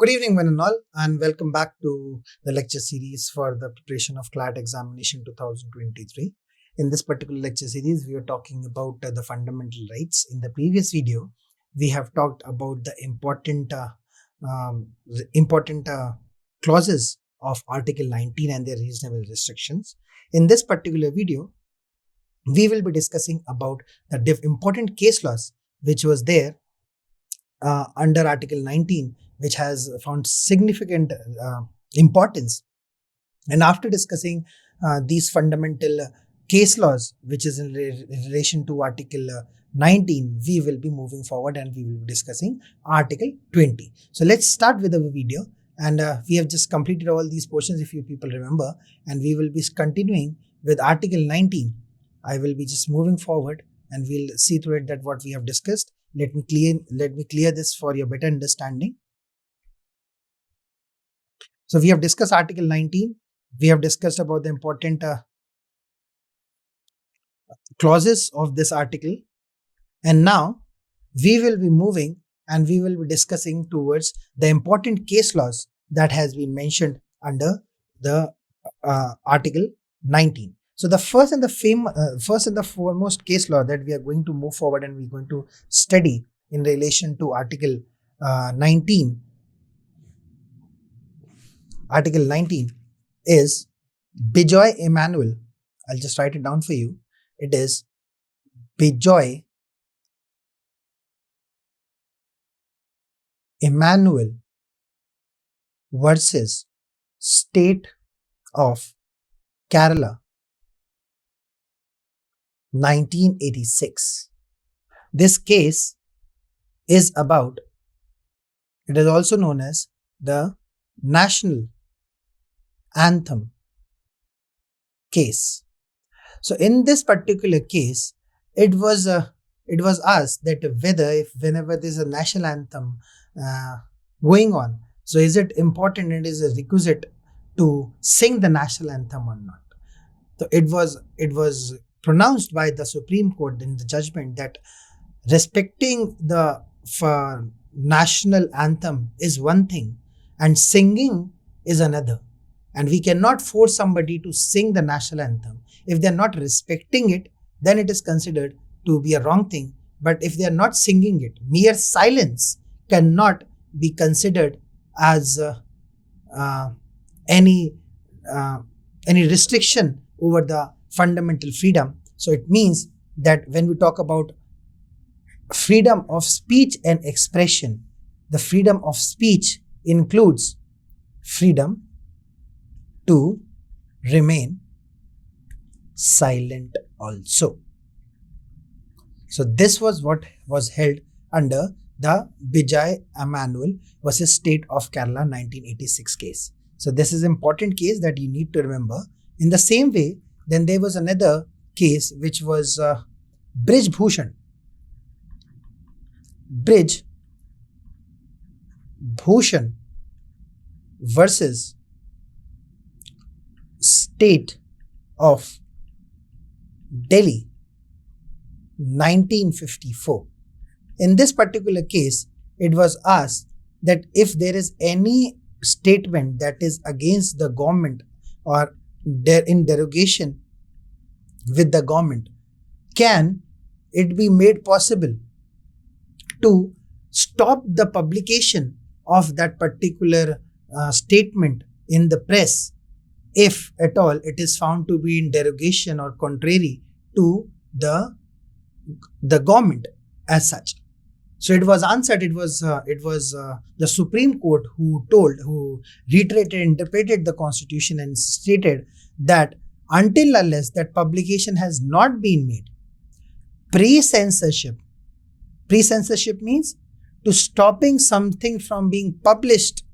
Good evening, one and all, and welcome back to the lecture series for the preparation of CLAT examination 2023. In this particular lecture series, we are talking about the fundamental rights. In the previous video, we have talked about the important clauses of Article 19 and their reasonable restrictions. In this particular video, we will be discussing about the important case laws which was there under Article 19, which has found significant importance. And after discussing these fundamental case laws, which is in relation to Article 19, we will be moving forward and we will be discussing Article 20. So let's start with our video. And we have just completed all these portions, if you people remember, and we will be continuing with Article 19. I will be just moving forward and we'll see through it that what we have discussed. Let me clear this for your better understanding. So we have discussed Article 19. We have discussed about the important clauses of this article. And now we will be moving and we will be discussing towards the important case laws that has been mentioned under the Article 19. So the first and the foremost case law that we are going to move forward and we're going to study in relation to Article 19. Article 19 is Bijoy Emanuel. I'll just write it down for you. It is Bijoy Emanuel versus State of Kerala, 1986. This case is about, it is also known as the National Anthem case. So in this particular case, it was asked that whenever there's a national anthem going on, so is it important and is a requisite to sing the national anthem or not? So it was pronounced by the Supreme Court in the judgment that respecting the national anthem is one thing and singing is another. And we cannot force somebody to sing the national anthem. If they're not respecting it, then it is considered to be a wrong thing. But if they're not singing it, mere silence cannot be considered as any restriction over the fundamental freedom. So it means that when we talk about freedom of speech and expression, the freedom of speech includes freedom to remain silent also. So this was what was held under the Bijoy Emanuel versus State of Kerala 1986 case. So this is an important case that you need to remember. In the same way, then there was another case which was Brij Bhushan versus State of Delhi, 1954. In this particular case, it was asked that if there is any statement that is against the government or in derogation with the government, can it be made possible to stop the publication of that particular statement in the press if at all it is found to be in derogation or contrary to the government as such. So it was answered, it was the Supreme Court who reiterated, interpreted the Constitution and stated that until unless that publication has not been made, pre-censorship means to stopping something from being published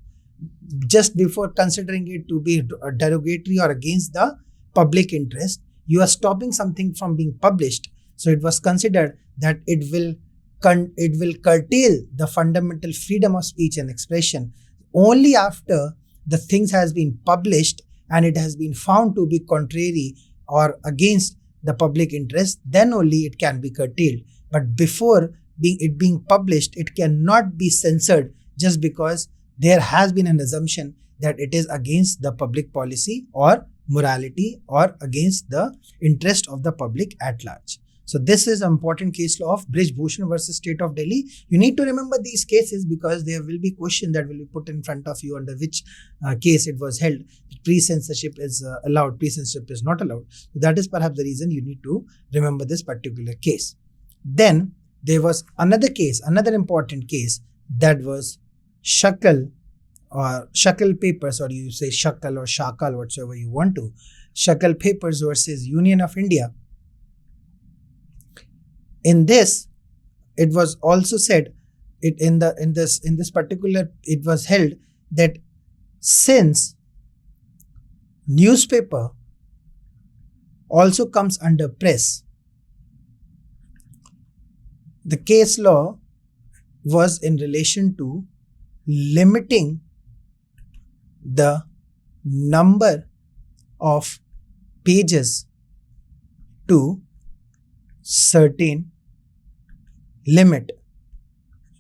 just before considering it to be derogatory or against the public interest, you are stopping something from being published. So it was considered that it will curtail the fundamental freedom of speech and expression only after the things has been published and it has been found to be contrary or against the public interest, then only it can be curtailed. But before being published, it cannot be censored just because there has been an assumption that it is against the public policy or morality or against the interest of the public at large. So this is an important case law of Brij Bhushan versus State of Delhi. You need to remember these cases because there will be questions that will be put in front of you under which case it was held. Pre-censorship is allowed, pre-censorship is not allowed. So that is perhaps the reason you need to remember this particular case. Then there was another case, another important case, that was Shakal or Shakal papers, or you say Shakal or Shakal, whatsoever you want to. Shakal papers versus Union of India. In this, it was also said, in this particular, it was held that since newspaper also comes under press, the case law was in relation to limiting the number of pages to certain limit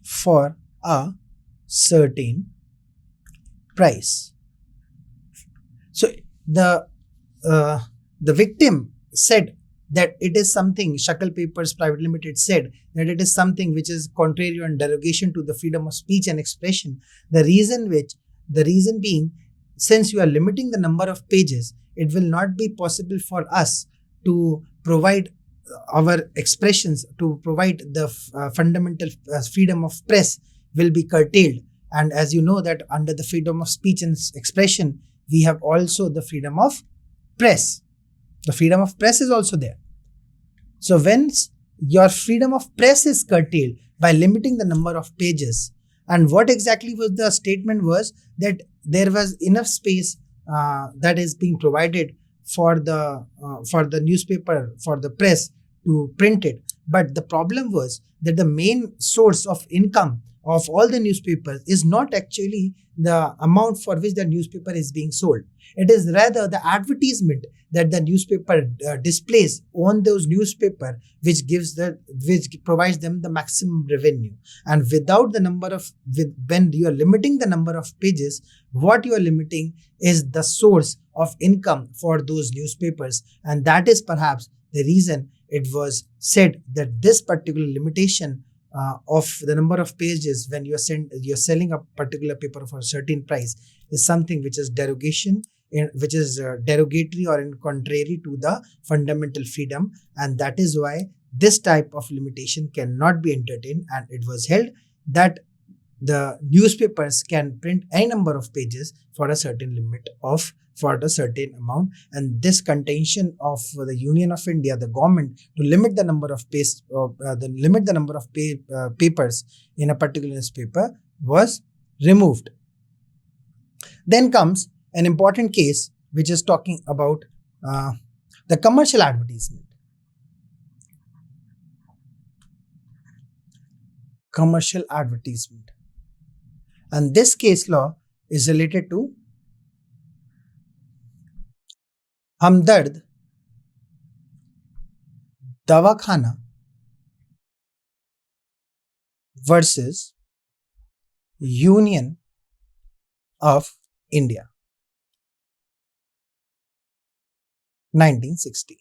for a certain price. So the victim said that it is something, Shakal Papers Private Limited said that it is something which is contrary and derogation to the freedom of speech and expression. The reason being, since you are limiting the number of pages, it will not be possible for us to provide our expressions, to provide the fundamental freedom of press will be curtailed. And as you know that under the freedom of speech and expression, we have also the freedom of press. The freedom of press is also there. So when your freedom of press is curtailed by limiting the number of pages, and what exactly was the statement was that there was enough space that is being provided for the newspaper, for the press to print it. But the problem was that the main source of income of all the newspapers is not actually the amount for which the newspaper is being sold. It is rather the advertisement that the newspaper displays on those newspaper, which provides them the maximum revenue. And without the number of, when you are limiting the number of pages, what you are limiting is the source of income for those newspapers. And that is perhaps the reason it was said that this particular limitation of the number of pages when you're selling a particular paper for a certain price is something which is derogatory or in contrary to the fundamental freedom, and that is why this type of limitation cannot be entertained. And it was held that the newspapers can print any number of pages for a certain limit of, for a certain amount, and this contention of the Union of India, the government, to limit the number of papers in a particular newspaper was removed. Then comes an important case which is talking about the commercial advertisement. Commercial advertisement. And this case law is related to Hamdard Davakhana versus Union of India, 1960.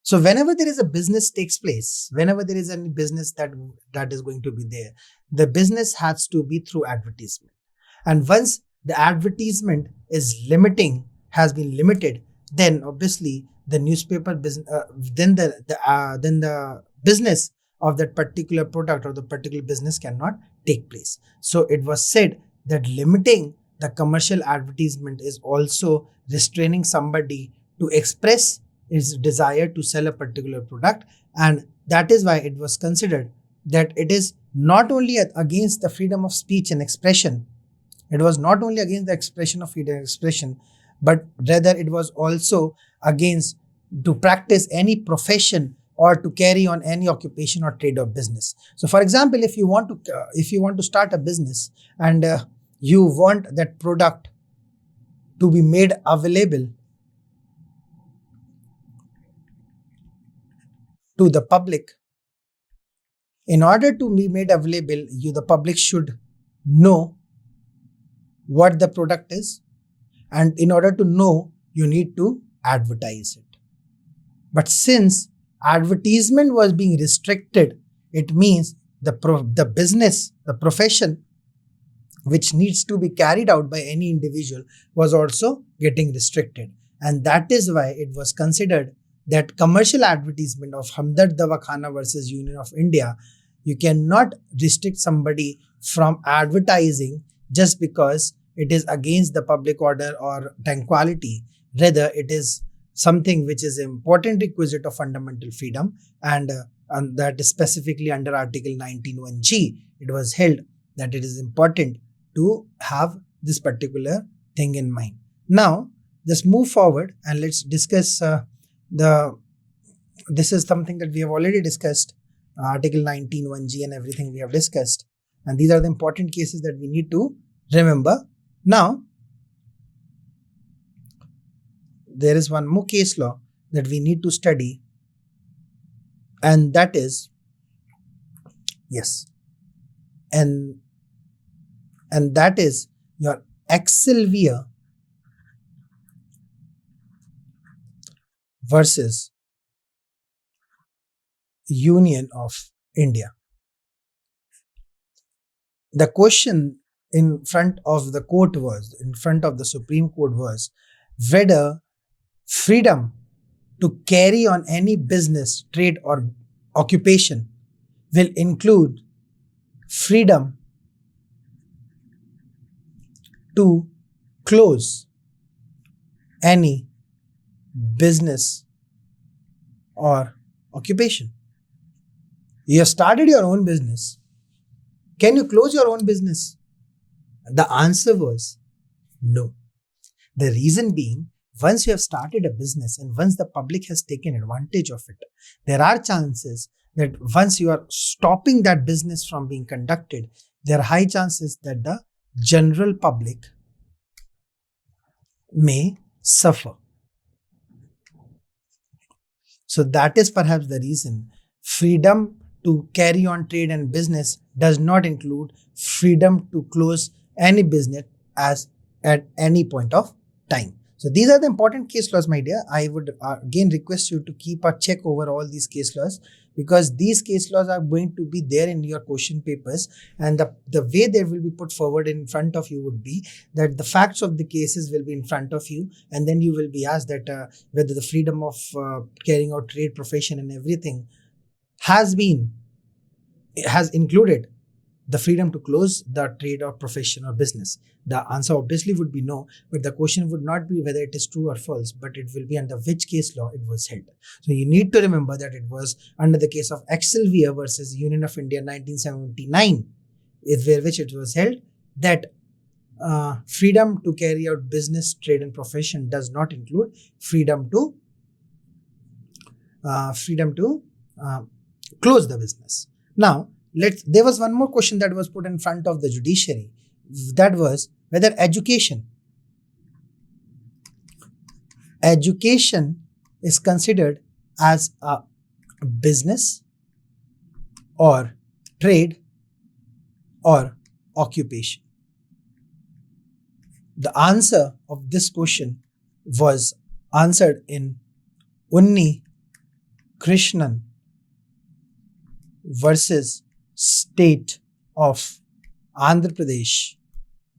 So whenever there is a business takes place, whenever there is any business that is going to be there, the business has to be through advertisement. And once the advertisement has been limited, then obviously the newspaper business, then the business of that particular product or the particular business cannot take place. So it was said that limiting the commercial advertisement is also restraining somebody to express its desire to sell a particular product, and that is why it was considered that it is not only against the freedom of speech and expression. It was not only against the expression of freedom of expression, but rather it was also against to practice any profession or to carry on any occupation or trade or business. So for example, if you want to start a business and you want that product to be made available to the public, in order to be made available, the public should know what the product is, and in order to know, you need to advertise it. But since advertisement was being restricted, it means the business, the profession which needs to be carried out by any individual was also getting restricted. And that is why it was considered that commercial advertisement of Hamdard Davakhana versus Union of India, you cannot restrict somebody from advertising just because it is against the public order or tranquility. Rather, it is something which is an important requisite of fundamental freedom, and that is specifically under Article 19(1)(g). It was held that it is important to have this particular thing in mind. Now, let's move forward and let's discuss this is something that we have already discussed, Article 19(1)(g) and everything we have discussed. And these are the important cases that we need to remember. Now, there is one more case law that we need to study, and that is, and that is your Excelsior versus Union of India. The question in front of the court was, in front of the Supreme Court was, whether freedom to carry on any business, trade or occupation will include freedom to close any business or occupation. You have started your own business. Can you close your own business? The answer was no. The reason being, once you have started a business and once the public has taken advantage of it, there are chances that once you are stopping that business from being conducted, there are high chances that the general public may suffer. So that is perhaps the reason freedom to carry on trade and business does not include freedom to close any business at any point of time. So these are the important case laws, my dear. I would again request you to keep a check over all these case laws, because these case laws are going to be there in your question papers, and the way they will be put forward in front of you would be that the facts of the cases will be in front of you, and then you will be asked that whether the freedom of carrying out trade, profession and everything has included the freedom to close the trade or profession or business. The answer obviously would be no, but the question would not be whether it is true or false, but it will be under which case law it was held. So you need to remember that it was under the case of Excelsior versus Union of India 1979, which it was held that freedom to carry out business, trade and profession does not include freedom to close the business. Now, there was one more question that was put in front of the judiciary. That was whether education is considered as a business or trade or occupation. The answer of this question was answered in Unni Krishnan versus State of Andhra Pradesh.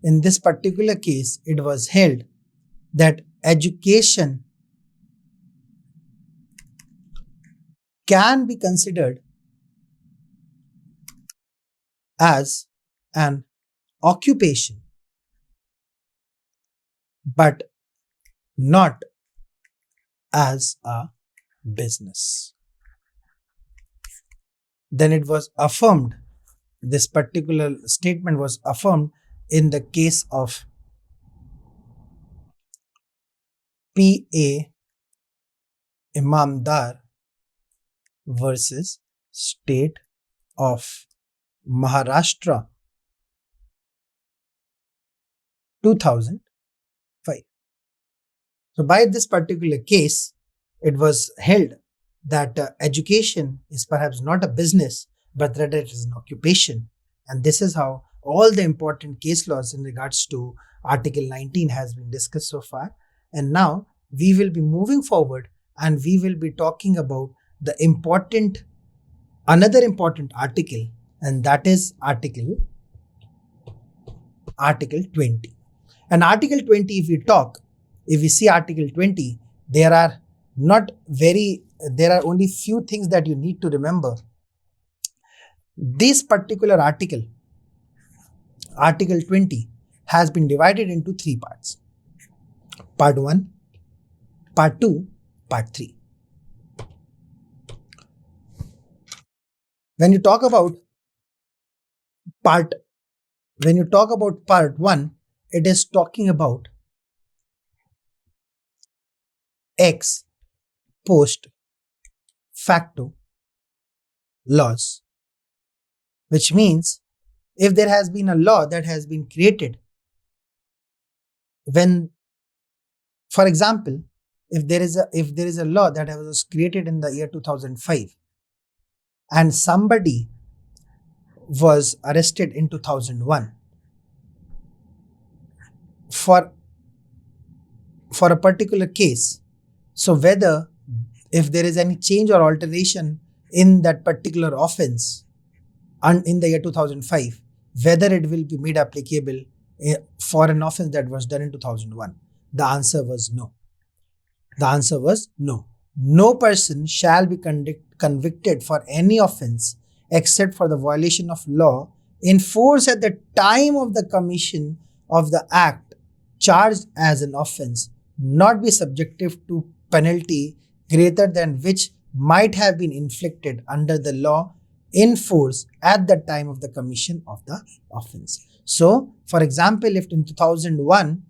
In this particular case, it was held that education can be considered as an occupation, but not as a business. Then it was affirmed, this particular statement was affirmed in the case of P.A. Imamdar versus State of Maharashtra 2005. So by this particular case, it was held that education is perhaps not a business, but rather it is an occupation. And this is how all the important case laws in regards to Article 19 has been discussed so far. And now we will be moving forward and we will be talking about another important article, and that is Article 20. And Article 20, if we see Article 20, there are only few things that you need to remember. This particular article, Article 20, has been divided into 3 parts. Part 1, Part 2, Part 3. When you talk about Part 1, it is talking about ex post facto laws, which means if there has been a law that has been created for example, if there is a law that was created in the year 2005 and somebody was arrested in 2001 for a particular case, so whether if there is any change or alteration in that particular offense in the year 2005, whether it will be made applicable for an offense that was done in 2001, the answer was no. No person shall be convicted for any offense except for the violation of law in force at the time of the commission of the act charged as an offense, not be subjective to penalty greater than which might have been inflicted under the law in force at the time of the commission of the offense. So, for example, if in 2001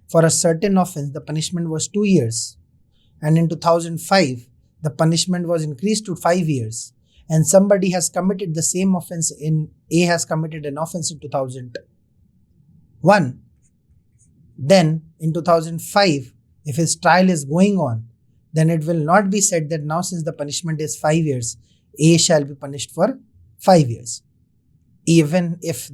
for a certain offense the punishment was 2 years, and in 2005 the punishment was increased to 5 years, and somebody has committed the same offense has committed an offense in 2001, then in 2005, if his trial is going on, then it will not be said that now since the punishment is 5 years, A shall be punished for 5 years. Even if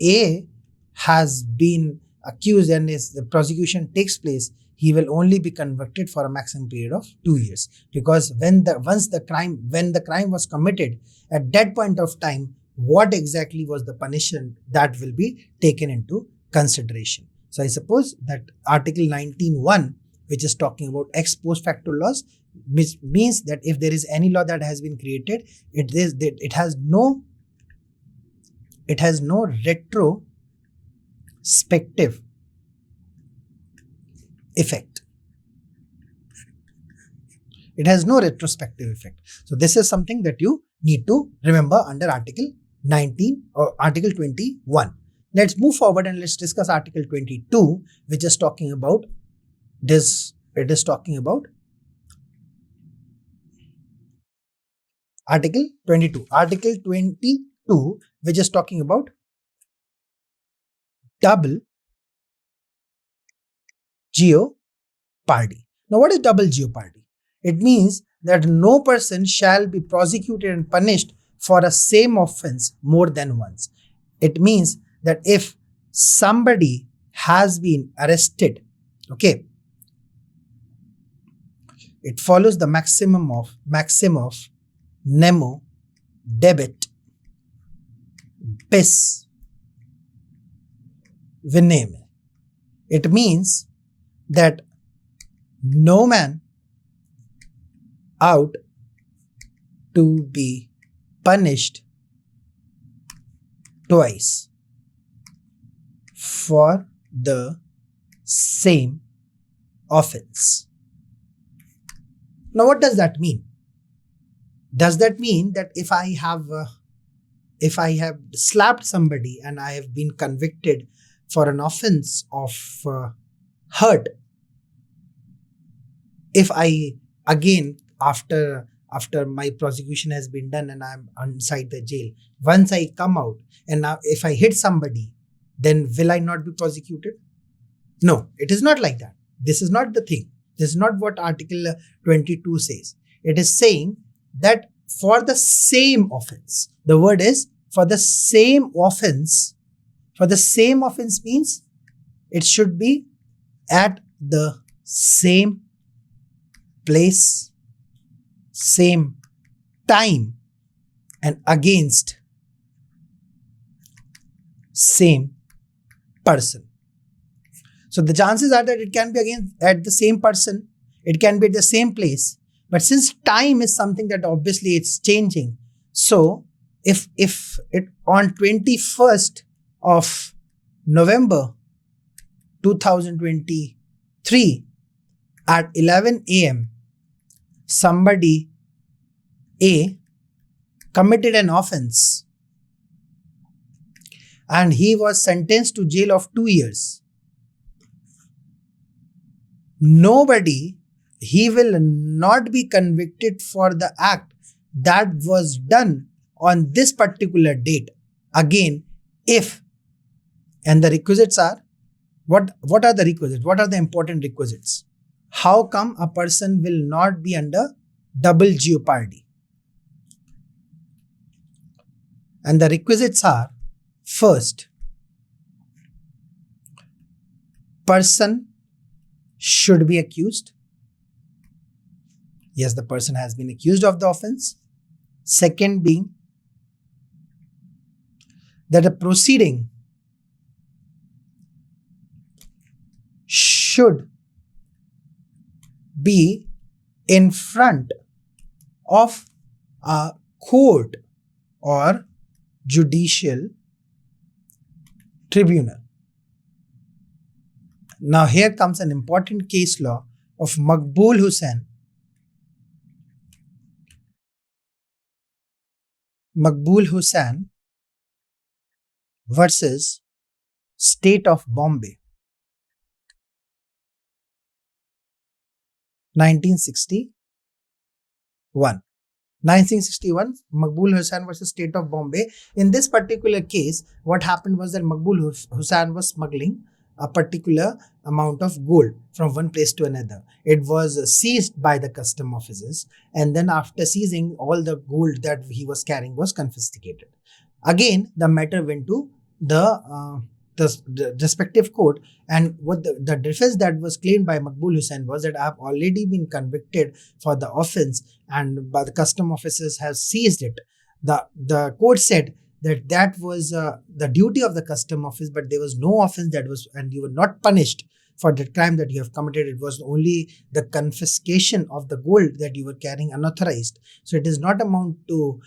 A has been accused and the prosecution takes place, he will only be convicted for a maximum period of 2 years, because when the crime was committed, at that point of time, what exactly was the punishment, that will be taken into consideration. So I suppose that Article 19(1), which is talking about ex post facto laws, which means that if there is any law that has been created, it has no retrospective effect. It has no retrospective effect. So this is something that you need to remember under Article 19 or Article 21. Let's move forward and let's discuss Article 22, which is talking about this. It is talking about Article 22. Article 22, which is talking about double jeopardy. Now, what is double jeopardy? It means that no person shall be prosecuted and punished for a same offense more than once. It means that if somebody has been arrested, okay, it follows the maxim of nemo debet bis vineme. It means that no man ought to be punished twice for the same offense. Now, what does that mean? Does that mean that if I have slapped somebody and I have been convicted for an offense of hurt, if I again after my prosecution has been done and I'm inside the jail, once I come out and now if I hit somebody, then will I not be prosecuted? No, it is not like that. This is not the thing. This is not what Article 22 says. It is saying that for the same offense, the word is for the same offense, For the same offense means it should be at the same place, same time, and against same person. So the chances are that it can be again at the same person, it can be at the same place, but since time is something that obviously it's changing, so if it on 21st of November 2023 at 11 a.m. somebody A committed an offense and he was sentenced to jail of 2 years, he will not be convicted for the act that was done on this particular date. Again, if, and the requisites are, what are the requisites? What are the important requisites? How come a person will not be under double jeopardy? And the requisites are, first, person should be accused. Yes, the person has been accused of the offense. Second being that a proceeding should be in front of a court or judicial tribunal. Now here comes an important case law of Maqbool Hussain. Maqbool Hussain versus State of Bombay, 1961. 1961, Maqbool Hussain versus State of Bombay. In this particular case, what happened was that Maqbool Hussain was smuggling a particular amount of gold from one place to another. It was seized by the custom officers, and then after seizing, all the gold that he was carrying was confiscated. Again, the matter went to the respective court, and what the defense that was claimed by Maqbool Hussain was that I have already been convicted for the offense, and by the custom officers have seized it. The court said that was the duty of the custom office, but there was no offense that was, and you were not punished for the crime that you have committed. It was only the confiscation of the gold that you were carrying unauthorized. So it does not amount to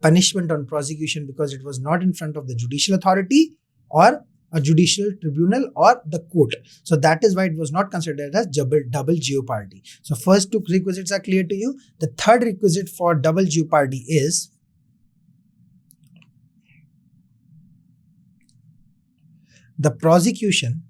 punishment on prosecution because it was not in front of the judicial authority or a judicial tribunal or the court. So that is why it was not considered as double jeopardy. So first two requisites are clear to you. The third requisite for double jeopardy is the prosecution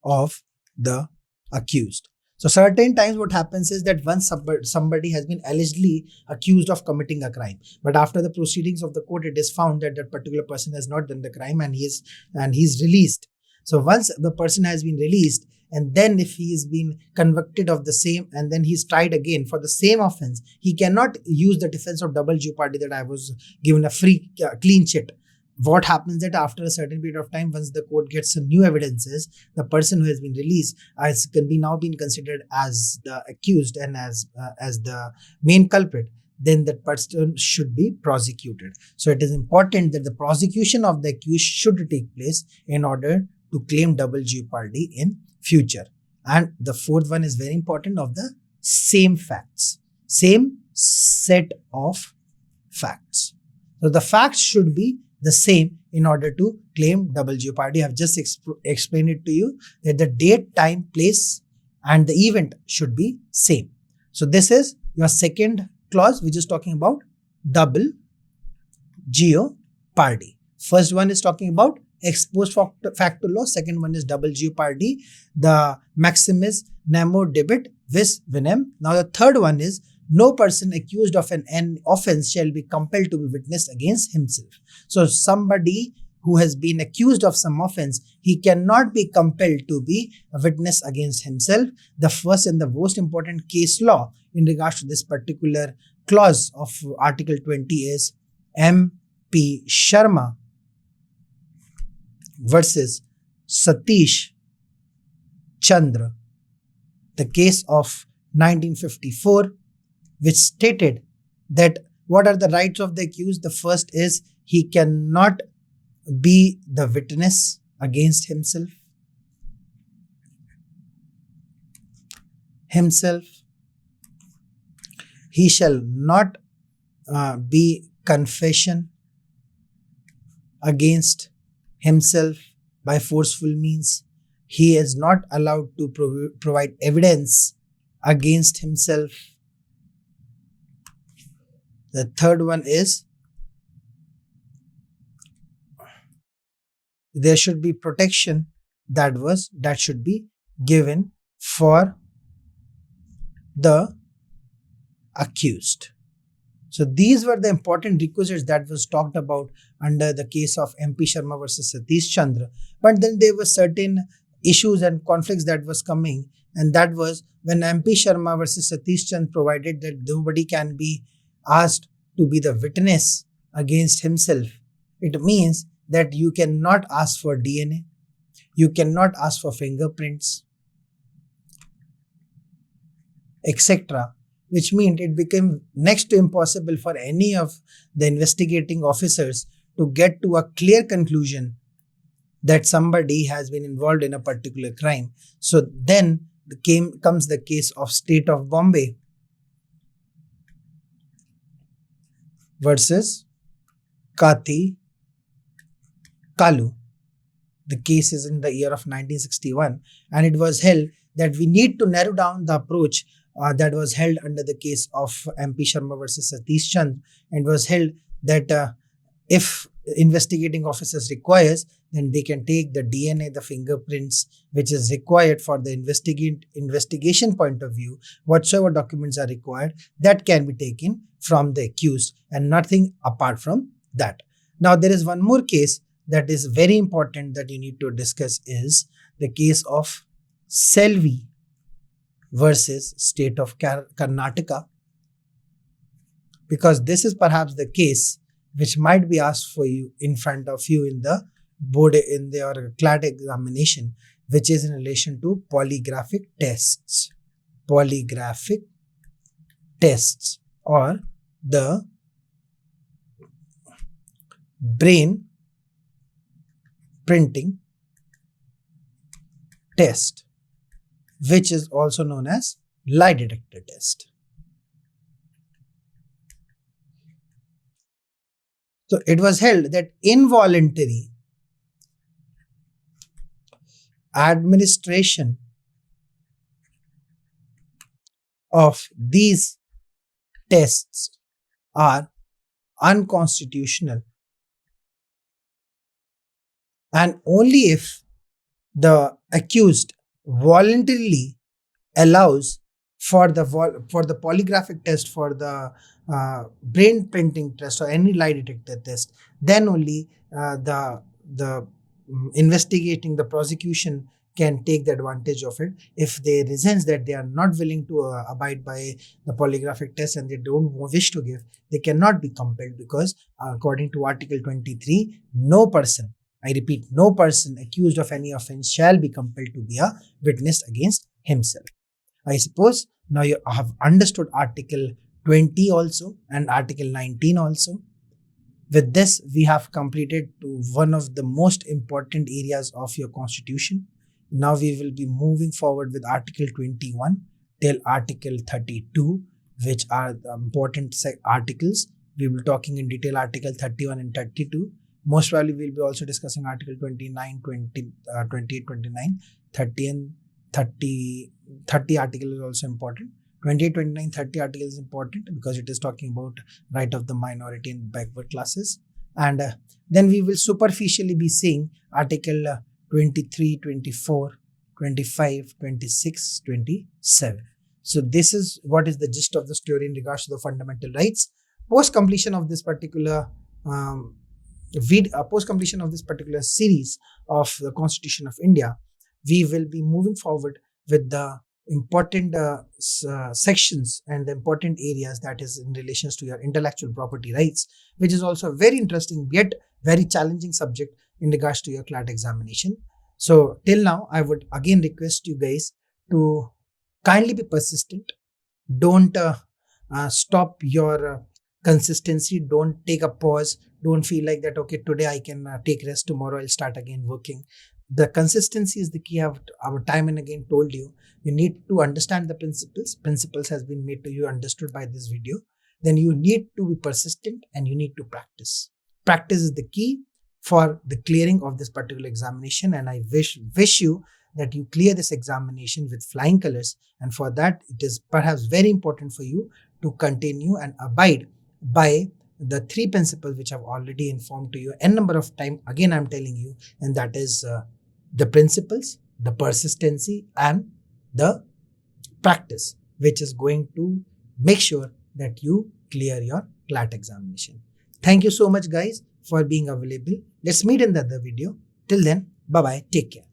of the accused. So certain times what happens is that once somebody has been allegedly accused of committing a crime, but after the proceedings of the court, it is found that that particular person has not done the crime and he's released. So once the person has been released, and then if he is been convicted of the same and then he's tried again for the same offense, he cannot use the defense of double jeopardy that I was given a free clean chit. What happens that after a certain period of time, once the court gets some new evidences, the person who has been released can be now been considered as the accused and as the main culprit, then that person should be prosecuted. So it is important that the prosecution of the accused should take place in order to claim double jeopardy in future. And the fourth one is very important, of the same facts, same set of facts. So the facts should be the same in order to claim double jeopardy. I have just explained it to you that the date, time, place and the event should be same. So this is your second clause, which is talking about double jeopardy. First one is talking about ex post facto law. Second one is double jeopardy. The maximis nemo debet vis venem. Now the third one is no person accused of an offense shall be compelled to be witness against himself. So somebody who has been accused of some offense, he cannot be compelled to be a witness against himself. The first and the most important case law in regards to this particular clause of Article 20 is M.P. Sharma versus Satish Chandra, the case of 1954, which stated that what are the rights of the accused? The first is he cannot be the witness against himself. He shall not be confession against himself by forceful means. He is not allowed to provide evidence against himself. The third one is there should be protection that should be given for the accused. So these were the important requisites that was talked about under the case of MP Sharma versus Satish Chandra. But then there were certain issues and conflicts that was coming, and that was when MP Sharma versus Satish Chandra provided that nobody can be asked to be the witness against himself. It means that you cannot ask for DNA, you cannot ask for fingerprints, etc., which meant it became next to impossible for any of the investigating officers to get to a clear conclusion that somebody has been involved in a particular crime. So then comes the case of State of Bombay versus Kathi Kalu. The case is in the year of 1961, and it was held that we need to narrow down the approach that was held under the case of MP Sharma versus Satish Chandra, and was held that if investigating officers requires, then they can take the DNA, the fingerprints, which is required for the investigation point of view. Whatsoever documents are required, that can be taken from the accused and nothing apart from that. Now, there is one more case that is very important that you need to discuss, is the case of Selvi versus State of Karnataka, because this is perhaps the case which might be asked for you in front of you in the board, in their CLAT examination, which is in relation to polygraphic tests. Polygraphic tests, or the brain printing test, which is also known as lie detector test. So it was held that involuntary administration of these tests are unconstitutional, and only if the accused voluntarily allows for the polygraphic test, for the brain printing test, or any lie detector test, then only the investigating, the prosecution can take the advantage of it. If they resent that they are not willing to abide by the polygraphic test and they don't wish to give, they cannot be compelled, because according to Article 23, no person, I repeat, no person accused of any offense shall be compelled to be a witness against himself. I suppose now you have understood Article 20 also and Article 19 also. With this, we have completed to one of the most important areas of your constitution. Now we will be moving forward with Article 21 till Article 32, which are the important articles. We will be talking in detail Article 31 and 32. Most probably we will be also discussing Article 29, 28, 29, 30 and 30 article is also important. 28, 29, 30 article is important because it is talking about right of the minority and backward classes. And then we will superficially be seeing Article 23, 24, 25, 26, 27. So this is what is the gist of the story in regards to the fundamental rights. Post completion of this particular series of the Constitution of India, we will be moving forward with the important sections and the important areas that is in relations to your intellectual property rights, which is also a very interesting yet very challenging subject in regards to your CLAT examination. So till now, I would again request you guys to kindly be persistent. Don't stop your consistency. Don't take a pause. Don't feel like that, okay, today I can take rest, tomorrow I'll start again working. The consistency is the key. Our time and again told you. You need to understand the principles. Principles has been made to you understood by this video. Then you need to be persistent and you need to practice. Practice is the key for the clearing of this particular examination. And I wish you that you clear this examination with flying colors. And for that, it is perhaps very important for you to continue and abide by the 3 principles which I've already informed to you n number of times. Again, I'm telling you, and that is the principles, the persistency, and the practice, which is going to make sure that you clear your CLAT examination. Thank you so much, guys, for being available. Let's meet in the other video. Till then, bye-bye. Take care.